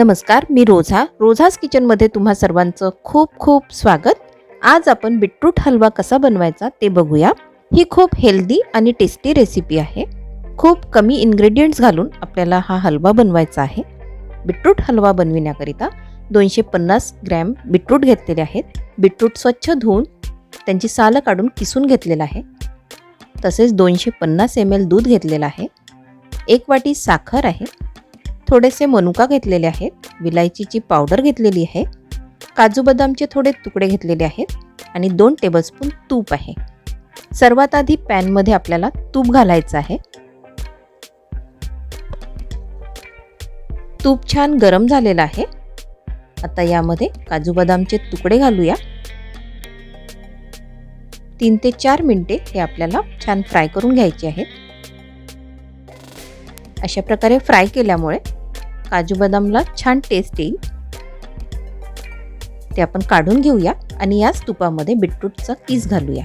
नमस्कार, मी रोझाज किचनमध्ये तुम्हा सर्वांचं खूप खूप स्वागत. आज आपण बीटरूट हलवा कसा बनवायचा ते बघूया. ही खूप हेल्दी आणि टेस्टी रेसिपी आहे. खूप कमी इन्ग्रेडियंट्स घालून आपल्याला हा हलवा बनवायचा आहे. बीटरूट हलवा बनविण्याकरिता 250 ग्रॅम बीटरूट घेतलेले आहेत. बीटरूट स्वच्छ धुवून त्यांची सालं काढून किसून घेतलेलं आहे. तसेच 250 ml दूध घेतलेलं आहे. 1 वाटी साखर आहे. थोडेसे मनुका घेतलेले आहेत. विलायचीची पावडर घेतलेली आहे. काजू बदामचे थोडे तुकडे घेतलेले आहेत आणि 2 टेबलस्पून तूप आहे. सर्वात आधी पॅनमध्ये आपल्याला तूप घालायचं आहे. तूप छान गरम झालेलं आहे. आता यामध्ये काजू बदामचे तुकडे घालूया. 3 ते 4 मिनिटे हे आपल्याला छान फ्राय करून घ्यायचे आहेत. अशा प्रकारे फ्राय केल्यामुळे काजू बदामला छान टेस्ट येईल. ते आपण काढून घेऊया आणि याच तुपामध्ये बीटरूटचा किस घालूया.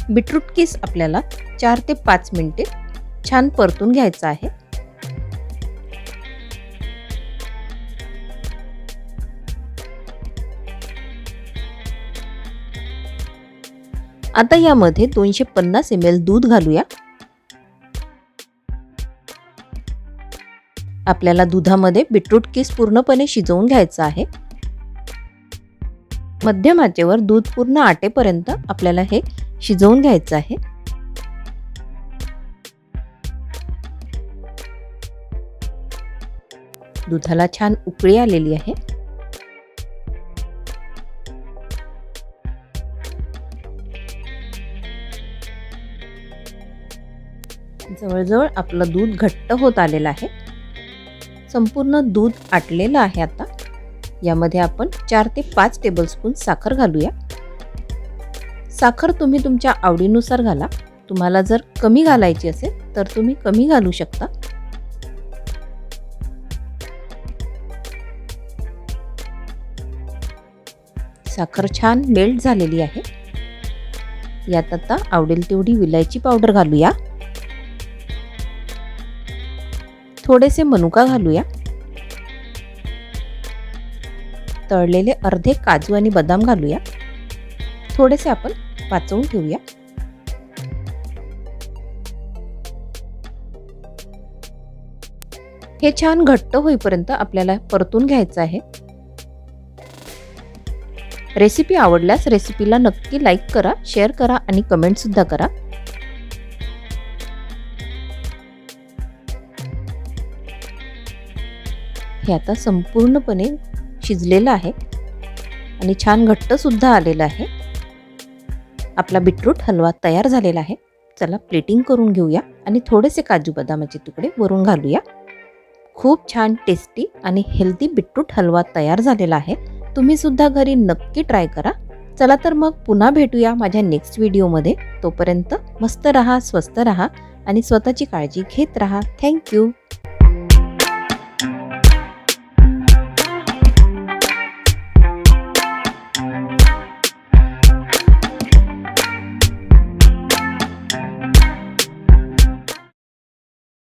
बीटरूट किस आपल्याला 4 ते 5 मिनिटे छान परतून घ्यायचा आहे. आता यामध्ये 250 ml दूध घालूया. आपल्याला दुधामध्ये बीटरूट किस पूर्णपणे शिजवून घ्यायचा आहे. मध्यम आचेवर दूध पूर्ण आटेपर्यंत आपल्याला हे शिजवून घ्यायचं आहे. दुधाला छान उकळी आलेली आहे. जवळजवळ आपलं दूध घट्ट होत आलेलं आहे. संपूर्ण दूध आटलेलं आहे. आता यामध्ये आपण 4 ते 5 टेबलस्पून साखर घालूया. साखर तुम्ही तुमच्या आवडीनुसार घाला. तुम्हाला जर कमी घालायची असेल तर तुम्ही कमी घालू शकता. साखर छान मेल्ट झालेली आहे. यात आता आवडेल तेवढी विलायची पावडर घालूया. थोडेसे मनुका घालूया. तळलेले अर्धे काजू आणि बदाम घालूया. थोडेसे आपण वाचवून ठेवूया. हे छान घट्ट होईपर्यंत आपल्याला परतून घ्यायचं आहे. रेसिपी आवडल्यास रेसिपीला नक्की लाईक करा, शेअर करा आणि कमेंट सुद्धा करा. हे आता संपूर्णपणे शिजलेलं आहे आणि छान घट्ट सुद्धा आलेलं आहे. आपला बीटरूट हलवा तयार झालेला आहे. चला प्लेटिंग करून घेऊया आणि थोडेसे काजू बदामाचे तुकडे वरून घालूया. खूप छान टेस्टी आणि हेल्दी बीटरूट हलवा तयार झालेला आहे. तुम्ही सुद्धा घरी नक्की ट्राय करा. चला तर मग पुन्हा भेटूया माझ्या नेक्स्ट व्हिडिओमध्ये. तोपर्यंत मस्त रहा, स्वस्त रहा आणि स्वतःची काळजी घेत रहा. थँक्यू.